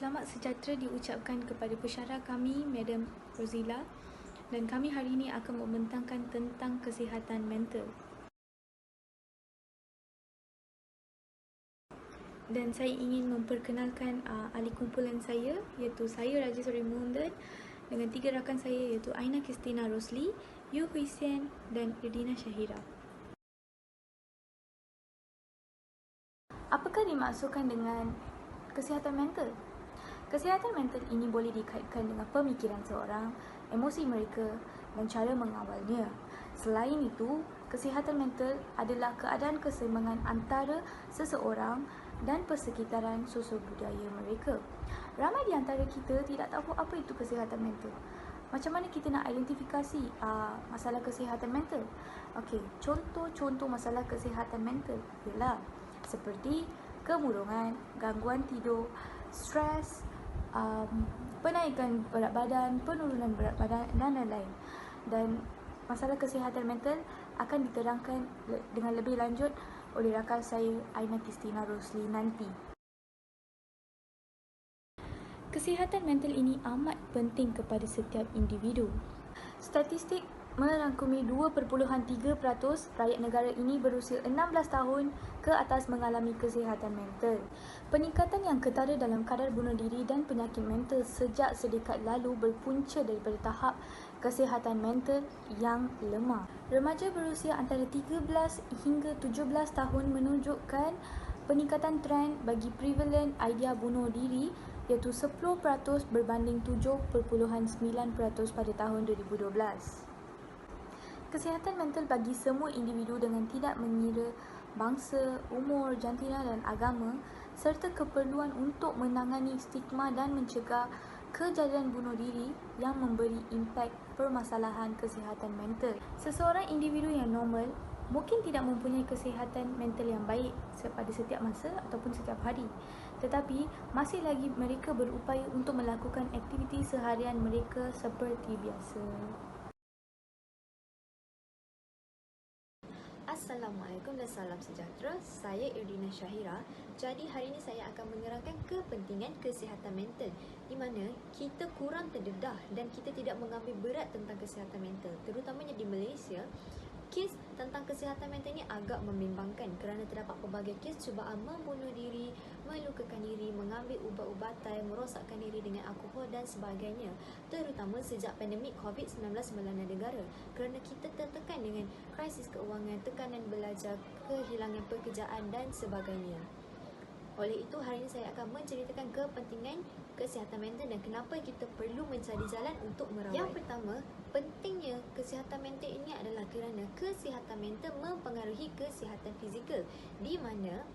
Selamat sejahtera diucapkan kepada pesyarah kami, Madam Rozila, dan kami hari ini akan membentangkan tentang kesihatan mental. Dan saya ingin memperkenalkan ahli kumpulan saya, iaitu saya Raja Suri Mundan dengan 3 rakan saya iaitu Aina Kristina Rosli, Yu Huisian dan Irdina Syahira. Apakah dimaksudkan dengan kesihatan mental? Kesihatan mental ini boleh dikaitkan dengan pemikiran seorang, emosi mereka dan cara mengawalnya. Selain itu, kesihatan mental adalah keadaan keseimbangan antara seseorang dan persekitaran sosial budaya mereka. Ramai di antara kita tidak tahu apa itu kesihatan mental. Macam mana kita nak identifikasi masalah kesihatan mental? Okey, contoh-contoh masalah kesihatan mental ialah seperti kemurungan, gangguan tidur, stres, penaikan berat badan, penurunan berat badan dan lain-lain. Dan masalah kesihatan mental akan diterangkan dengan lebih lanjut oleh rakan saya Aina Kristina Rosli nanti. Kesihatan mental ini amat penting kepada setiap individu. Statistik merangkumi 2.3% rakyat negara ini berusia 16 tahun ke atas mengalami kesihatan mental. Peningkatan yang ketara dalam kadar bunuh diri dan penyakit mental sejak sedekad lalu berpunca daripada tahap kesihatan mental yang lemah. Remaja berusia antara 13 hingga 17 tahun menunjukkan peningkatan trend bagi prevalent idea bunuh diri iaitu 10% berbanding 7.9% pada tahun 2012. Kesihatan mental bagi semua individu dengan tidak mengira bangsa, umur, jantina dan agama serta keperluan untuk menangani stigma dan mencegah kejadian bunuh diri yang memberi impak permasalahan kesihatan mental. Seseorang individu yang normal mungkin tidak mempunyai kesihatan mental yang baik pada setiap masa ataupun setiap hari. Tetapi masih lagi mereka berupaya untuk melakukan aktiviti seharian mereka seperti biasa. Assalamualaikum dan salam sejahtera. Saya Irdina Syahira. Jadi hari ini saya akan menerangkan kepentingan kesihatan mental di mana kita kurang terdedah dan kita tidak mengambil berat tentang kesihatan mental. Terutamanya di Malaysia, kes tentang kesihatan mental ini agak membimbangkan kerana terdapat pelbagai kes cubaan membunuh diri, melukakan diri, mengambil ubat-ubatan, merosakkan diri dengan alkohol dan sebagainya, terutama sejak pandemik COVID-19 melanda negara kerana kita tertekan dengan krisis keuangan, tekanan belajar, kehilangan pekerjaan dan sebagainya. Oleh itu, hari ini saya akan menceritakan kepentingan kesihatan mental dan kenapa kita perlu mencari jalan untuk merawat. Yang pertama, pentingnya kesihatan mental ini adalah kerana kesihatan mental mempengaruhi kesihatan fizikal di mana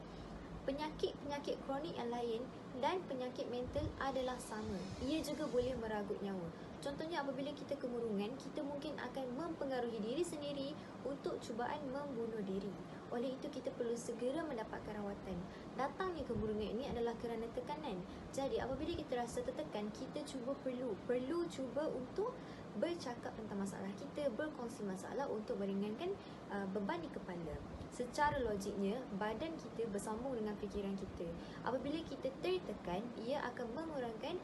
penyakit-penyakit kronik yang lain dan penyakit mental adalah sama. Ia juga boleh meragut nyawa. Contohnya apabila kita kemurungan, kita mungkin akan mempengaruhi diri sendiri untuk cubaan membunuh diri. Oleh itu kita perlu segera mendapatkan rawatan. Datangnya kemurungan ini adalah kerana tekanan. Jadi apabila kita rasa tertekan, kita perlu cuba untuk bercakap tentang masalah kita, berkongsi masalah untuk meringankan beban di kepala. Secara logiknya, badan kita bersambung dengan fikiran kita. Apabila kita tertekan, ia akan mengurangkan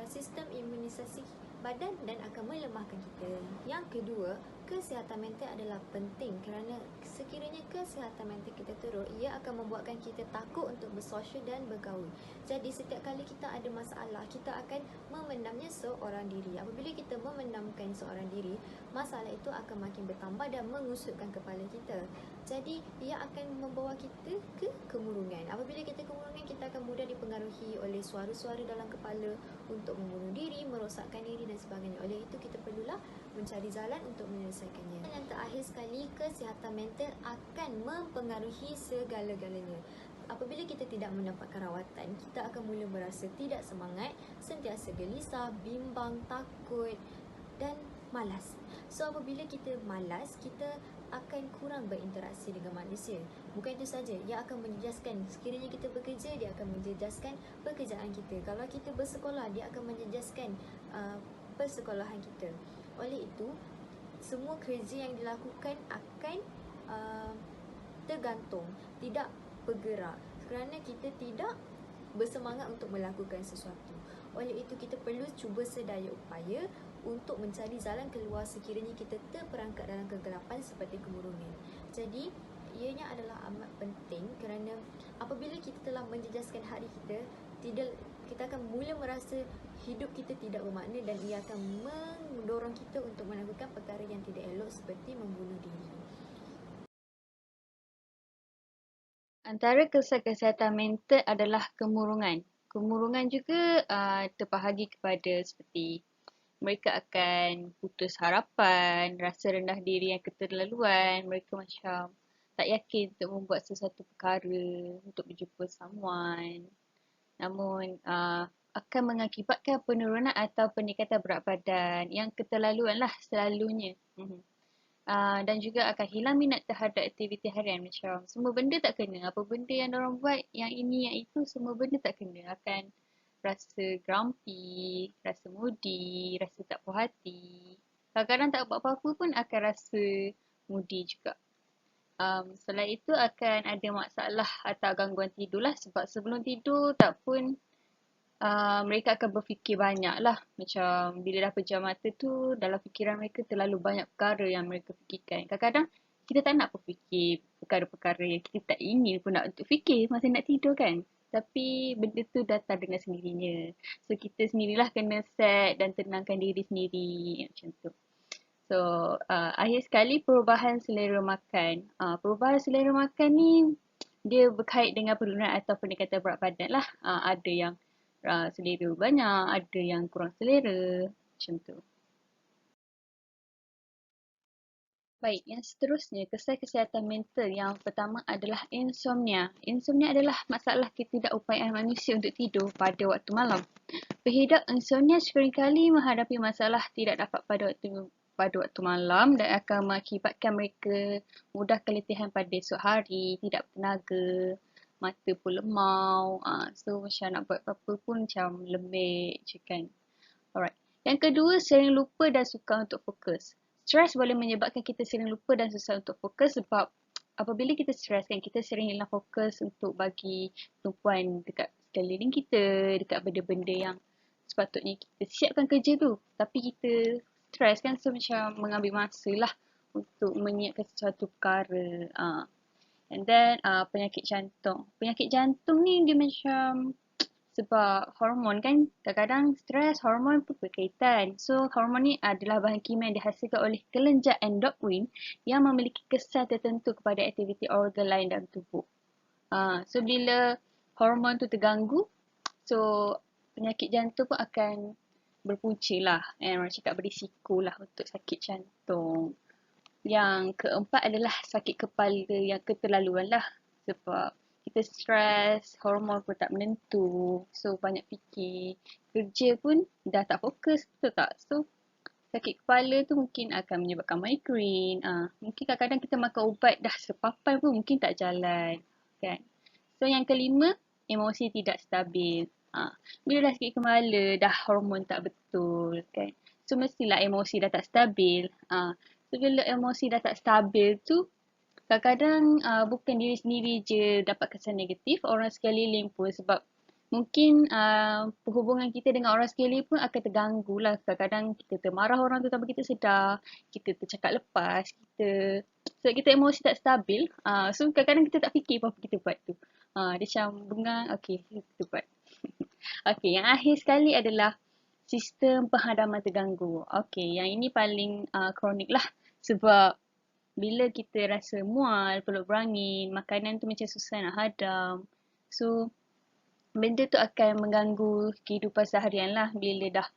sistem imunisasi badan dan akan melemahkan kita. Yang kedua, kesihatan mental adalah penting kerana sekiranya kesihatan mental kita teruk, ia akan membuatkan kita takut untuk bersosial dan bergaul. Jadi setiap kali kita ada masalah, kita akan memendamnya seorang diri. Apabila kita memendamkan seorang diri, masalah itu akan makin bertambah dan mengusutkan kepala kita. Jadi ia akan membawa kita ke kemurungan. Apabila kita kemurungan, kita akan mudah dipengaruhi oleh suara-suara dalam kepala untuk membunuh diri, merosakkan diri dan sebagainya. Oleh itu kita perlulah mencari jalan untuk menyelesaikannya. Dan yang terakhir sekali, kesihatan mental akan mempengaruhi segala-galanya. Apabila kita tidak mendapatkan rawatan, kita akan mula merasa tidak semangat, sentiasa gelisah, bimbang, takut dan malas. So apabila kita malas, kita akan kurang berinteraksi dengan manusia. Bukan itu saja, ia akan menjejaskan. Sekiranya kita bekerja, dia akan menjejaskan pekerjaan kita. Kalau kita bersekolah, dia akan menjejaskan persekolahan kita. Oleh itu, semua kerja yang dilakukan akan tergantung, tidak bergerak kerana kita tidak bersemangat untuk melakukan sesuatu. Oleh itu, kita perlu cuba sedaya upaya untuk mencari jalan keluar sekiranya kita terperangkap dalam kegelapan seperti kemurungan. Jadi, ianya adalah amat penting kerana apabila kita telah menjejaskan hari kita akan mula merasa hidup kita tidak bermakna dan ia akan mendorong kita untuk melakukan perkara yang tidak elok seperti membunuh diri. Antara kesan kesihatan mental adalah kemurungan. Kemurungan juga terbahagi kepada seperti mereka akan putus harapan, rasa rendah diri yang keterlaluan, mereka macam tak yakin untuk membuat sesuatu perkara, untuk berjumpa someone. Namun akan mengakibatkan penurunan atau peningkatan berat badan yang keterlaluan lah selalunya. Dan juga akan hilang minat terhadap aktiviti harian, macam semua benda tak kena, apa benda yang orang buat, yang ini, yang itu, semua benda tak kena, akan rasa grumpy, rasa moody, rasa tak puas hati. Kadang-kadang tak buat apa-apa pun akan rasa moody juga. Selain itu akan ada masalah atau gangguan tidur lah, sebab sebelum tidur tak pun mereka akan berfikir banyak lah. Macam bila dah pejam mata tu, dalam fikiran mereka terlalu banyak perkara yang mereka fikirkan. Kadang-kadang kita tak nak berfikir perkara-perkara yang kita tak ingin pun nak untuk fikir masa nak tidur kan. Tapi benda tu datang dengan sendirinya. So kita sendirilah kena set dan tenangkan diri sendiri macam tu. So akhir sekali perubahan selera makan. Perubahan selera makan ni dia berkait dengan penurunan atau peningkatan berat badan lah. Ada yang selera banyak, ada yang kurang selera, macam tu. Baik, yang seterusnya, kesan kesihatan mental yang pertama adalah insomnia. Insomnia adalah masalah ketidakupayaan manusia untuk tidur pada waktu malam. Pengidap insomnia seringkali menghadapi masalah tidak dapat pada waktu malam dan akan mengakibatkan mereka mudah keletihan pada esok hari, tidak bertenaga, mata pun lemau. So macam nak buat apa-apa pun macam lembek je kan. Alright. Yang kedua, sering lupa dan sukar untuk fokus. Stres boleh menyebabkan kita sering lupa dan susah untuk fokus sebab apabila kita stres kan, kita sering hilang fokus untuk bagi tumpuan dekat sekeliling kita, dekat benda-benda yang sepatutnya kita siapkan kerja tu. Tapi kita stres kan, so macam mengambil masa lah untuk menyiapkan sesuatu perkara. And then penyakit jantung. Penyakit jantung ni dia macam sebab hormon kan, kadang-kadang stres hormon pun berkaitan. So hormon ni adalah bahan kimia yang dihasilkan oleh kelenjar endokrin yang memiliki kesan tertentu kepada aktiviti organ lain dalam tubuh. So bila hormon tu terganggu, so penyakit jantung pun akan berpunca lah. Orang cakap berisiko lah untuk sakit jantung. Yang keempat adalah sakit kepala yang keterlaluan lah. Sebab kita stres, hormon pun tak menentu. So banyak fikir. Kerja pun dah tak fokus, betul tak? So sakit kepala tu mungkin akan menyebabkan migraine. Mungkin kadang-kadang kita makan ubat dah sepapan pun mungkin tak jalan. Kan? So yang kelima, emosi tidak stabil. Bila dah sakit kepala, dah hormon tak betul. Kan? So mestilah emosi dah tak stabil. So bila emosi dah tak stabil tu, kadang-kadang bukan diri sendiri je dapat kesan negatif, orang sekeliling pun, sebab mungkin perhubungan kita dengan orang sekeliling pun akan terganggu lah. Kadang-kadang kita termarah orang tu tanpa kita sedar, kita tercakap lepas, sebab kita emosi tak stabil, so kadang-kadang kita tak fikir apa kita buat tu. Dia macam bengang, okay kita buat. Okay, yang akhir sekali adalah sistem penghadaman terganggu. Okay, yang ini paling kronik lah. Sebab bila kita rasa mual, perut berangin, makanan tu macam susah nak hadam. So, benda tu akan mengganggu kehidupan seharian lah. Bila dah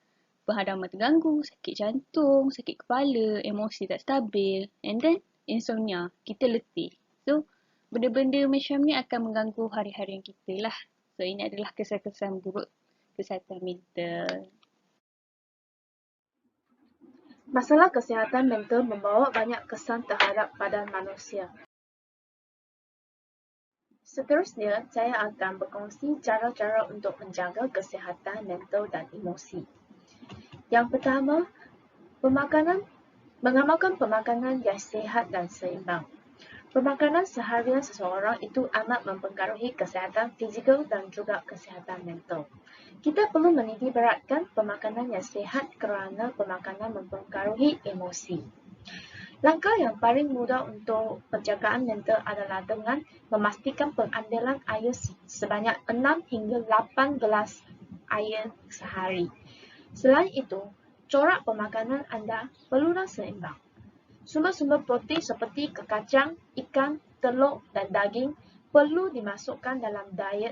penghadaman terganggu, sakit jantung, sakit kepala, emosi tak stabil, and then insomnia, kita letih. So, benda-benda macam ni akan mengganggu hari-harian kita lah. So, ini adalah kesan-kesan buruk kesihatan mental. Masalah kesihatan mental membawa banyak kesan terhadap badan manusia. Seterusnya, saya akan berkongsi cara-cara untuk menjaga kesihatan mental dan emosi. Yang pertama, mengamalkan pemakanan yang sihat dan seimbang. Pemakanan seharian seseorang itu amat mempengaruhi kesihatan fizikal dan juga kesihatan mental. Kita perlu meniti beratkan pemakanan yang sihat kerana pemakanan mempengaruhi emosi. Langkah yang paling mudah untuk penjagaan mental adalah dengan memastikan pengambilan air sebanyak 6 hingga 8 gelas air sehari. Selain itu, corak pemakanan anda perlulah seimbang. Sumber-sumber protein seperti kacang, ikan, telur dan daging perlu dimasukkan dalam diet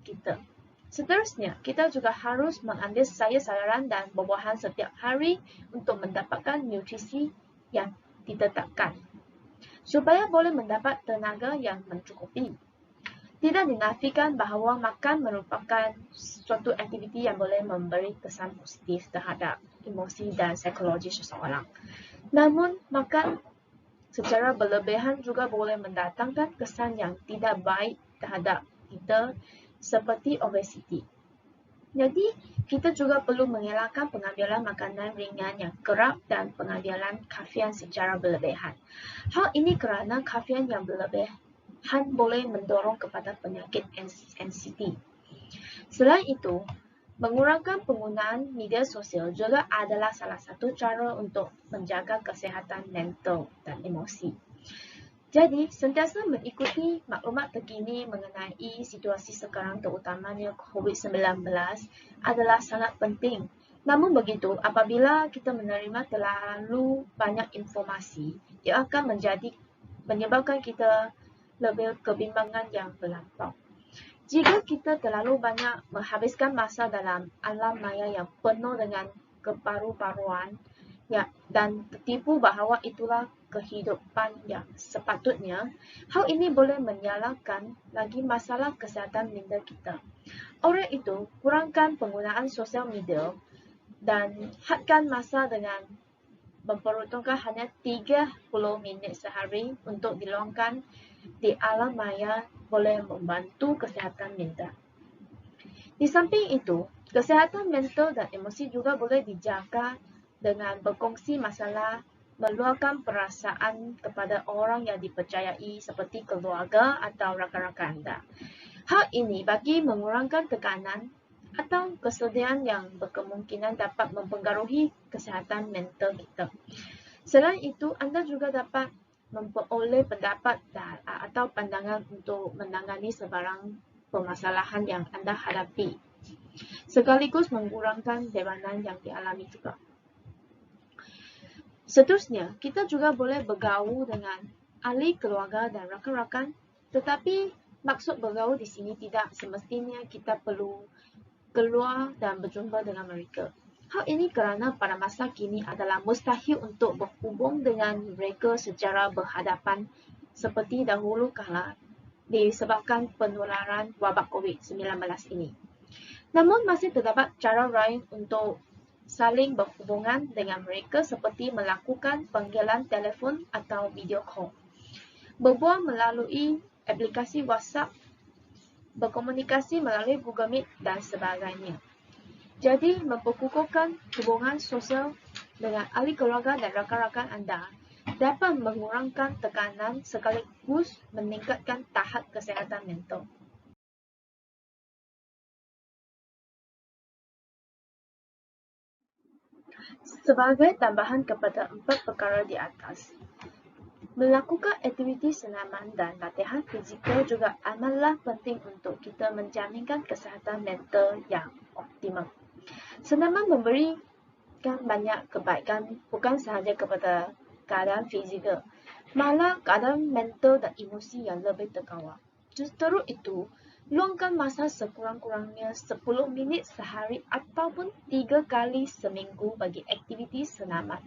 kita. Seterusnya, kita juga harus mengambil sayur-sayuran dan buah-buahan setiap hari untuk mendapatkan nutrisi yang ditetapkan, supaya boleh mendapat tenaga yang mencukupi. Tidak dinafikan bahawa makan merupakan suatu aktiviti yang boleh memberi kesan positif terhadap emosi dan psikologi seseorang. Namun, makan secara berlebihan juga boleh mendatangkan kesan yang tidak baik terhadap kita seperti obesiti. Jadi, kita juga perlu mengelakkan pengambilan makanan ringan yang kerap dan pengambilan kafein secara berlebihan. Hal ini kerana kafein yang berlebihan boleh mendorong kepada penyakit anxiety. Selain itu, mengurangkan penggunaan media sosial juga adalah salah satu cara untuk menjaga kesihatan mental dan emosi. Jadi, sentiasa mengikuti maklumat terkini mengenai situasi sekarang terutamanya COVID-19 adalah sangat penting. Namun begitu, apabila kita menerima terlalu banyak informasi, ia akan menyebabkan kita lebih kebimbangan yang berlampau. Jika kita terlalu banyak menghabiskan masa dalam alam maya yang penuh dengan keparu-paruan dan tertipu bahawa itulah kehidupan yang sepatutnya, hal ini boleh menyalahkan lagi masalah kesihatan mental kita. Oleh itu, kurangkan penggunaan sosial media dan hadkan masa dengan memperuntukkan hanya 30 minit sehari untuk diluangkan di alam maya boleh membantu kesihatan mental. Di samping itu, kesihatan mental dan emosi juga boleh dijaga dengan berkongsi masalah, meluahkan perasaan kepada orang yang dipercayai seperti keluarga atau rakan-rakan anda. Hal ini bagi mengurangkan tekanan atau kesedihan yang berkemungkinan dapat mempengaruhi kesihatan mental kita. Selain itu, anda juga dapat memperoleh pendapat atau pandangan untuk menangani sebarang permasalahan yang anda hadapi, sekaligus mengurangkan bebanan yang dialami juga. Seterusnya, kita juga boleh bergaul dengan ahli keluarga dan rakan-rakan, tetapi maksud bergaul di sini tidak semestinya kita perlu keluar dan berjumpa dengan mereka. Hal ini kerana pada masa kini adalah mustahil untuk berhubung dengan mereka secara berhadapan seperti dahulu kala disebabkan penularan wabak COVID-19 ini. Namun masih terdapat cara lain untuk saling berhubungan dengan mereka seperti melakukan panggilan telefon atau video call, berbual melalui aplikasi WhatsApp, berkomunikasi melalui Google Meet dan sebagainya. Jadi, memperkukuhkan hubungan sosial dengan ahli keluarga dan rakan-rakan anda dapat mengurangkan tekanan sekaligus meningkatkan tahap kesihatan mental. Sebagai tambahan kepada 4 perkara di atas, melakukan aktiviti senaman dan latihan fizikal juga amatlah penting untuk kita menjaminkan kesihatan mental yang optimal. Senaman memberikan banyak kebaikan bukan sahaja kepada keadaan fizikal, malah keadaan mental dan emosi yang lebih terkawal. Justru itu, luangkan masa sekurang-kurangnya 10 minit sehari ataupun 3 kali seminggu bagi aktiviti senaman.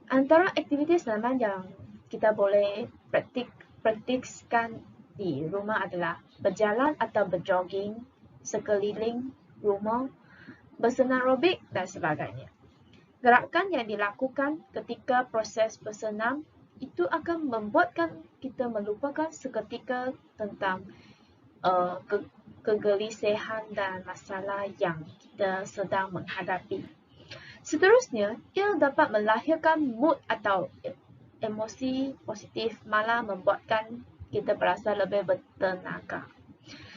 Antara aktiviti senaman yang kita boleh praktiskan di rumah adalah berjalan atau berjogging sekeliling rumah, bersenam aerobik dan sebagainya. Gerakan yang dilakukan ketika proses bersenam itu akan membuatkan kita melupakan seketika tentang kegelisahan dan masalah yang kita sedang menghadapi. Seterusnya, ia dapat melahirkan mood atau emosi positif malah membuatkan kita berasa lebih bertenaga.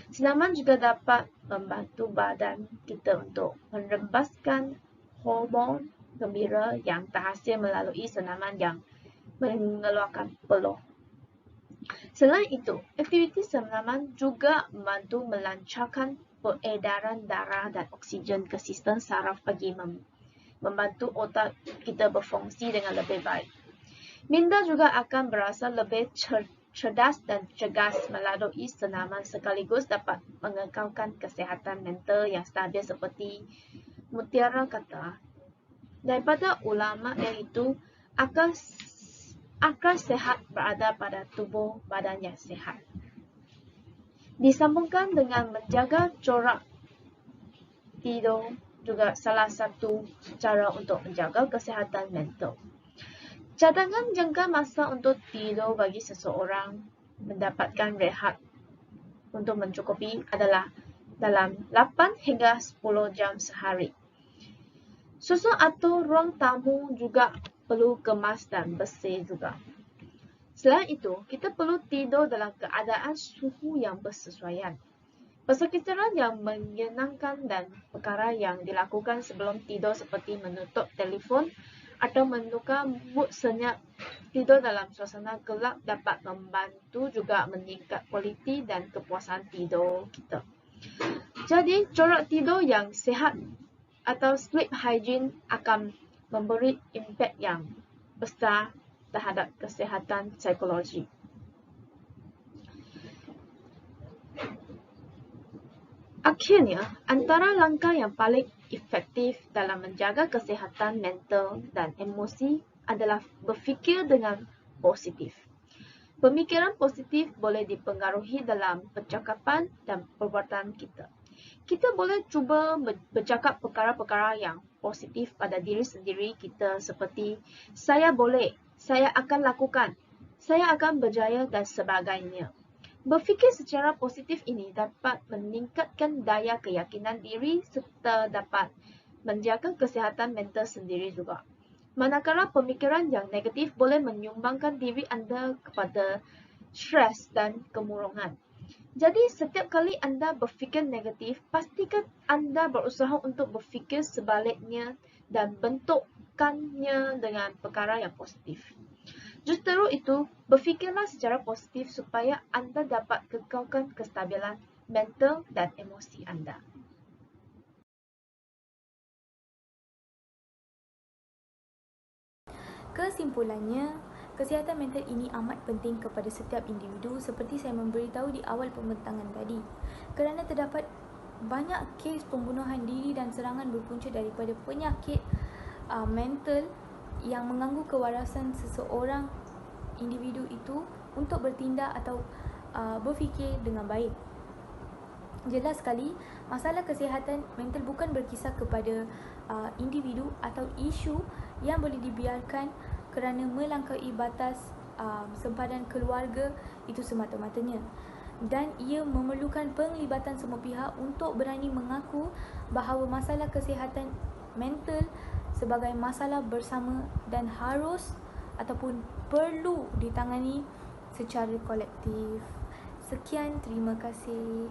Senaman juga dapat membantu badan kita untuk merembaskan hormon gembira yang terhasil melalui senaman yang mengeluarkan peluh. Selain itu, aktiviti senaman juga membantu melancarkan peredaran darah dan oksigen ke sistem saraf bagi membantu otak kita berfungsi dengan lebih baik. Minda juga akan berasa lebih cerdas dan cegas melalui senaman sekaligus dapat mengekalkan kesihatan mental yang stabil seperti Mutiara kata daripada ulama iaitu akal sehat berada pada tubuh badan yang sehat. Disambungkan dengan menjaga corak tidur juga salah satu cara untuk menjaga kesihatan mental. Cadangan jangka masa untuk tidur bagi seseorang mendapatkan rehat untuk mencukupi adalah dalam 8 hingga 10 jam sehari. Susu atau ruang tamu juga perlu kemas dan bersih juga. Selain itu, kita perlu tidur dalam keadaan suhu yang bersesuaian. Persekitaran yang menyenangkan dan perkara yang dilakukan sebelum tidur seperti menutup telefon atau menukar mood senyap tidur dalam suasana gelap dapat membantu juga meningkat kualiti dan kepuasan tidur kita. Jadi, corak tidur yang sihat atau sleep hygiene akan memberi impak yang besar terhadap kesihatan psikologi. Akhirnya, antara langkah yang paling efektif dalam menjaga kesihatan mental dan emosi adalah berfikir dengan positif. Pemikiran positif boleh dipengaruhi dalam percakapan dan perbuatan kita. Kita boleh cuba bercakap perkara-perkara yang positif pada diri sendiri kita seperti saya boleh, saya akan lakukan, saya akan berjaya dan sebagainya. Berfikir secara positif ini dapat meningkatkan daya keyakinan diri serta dapat menjaga kesihatan mental sendiri juga. Manakala pemikiran yang negatif boleh menyumbangkan diri anda kepada stres dan kemurungan. Jadi setiap kali anda berfikir negatif, pastikan anda berusaha untuk berfikir sebaliknya dan bentukkannya dengan perkara yang positif. Justru itu, berfikirlah secara positif supaya anda dapat kekalkan kestabilan mental dan emosi anda. Kesimpulannya, kesihatan mental ini amat penting kepada setiap individu seperti saya memberitahu di awal pembentangan tadi. Kerana terdapat banyak kes pembunuhan diri dan serangan berpunca daripada penyakit mental yang mengganggu kewarasan seseorang individu itu untuk bertindak atau berfikir dengan baik. Jelas sekali, masalah kesihatan mental bukan berkisar kepada individu atau isu yang boleh dibiarkan kerana melangkaui batas sempadan keluarga itu semata-matanya. Dan ia memerlukan penglibatan semua pihak untuk berani mengaku bahawa masalah kesihatan mental sebagai masalah bersama dan harus ataupun perlu ditangani secara kolektif. Sekian, terima kasih.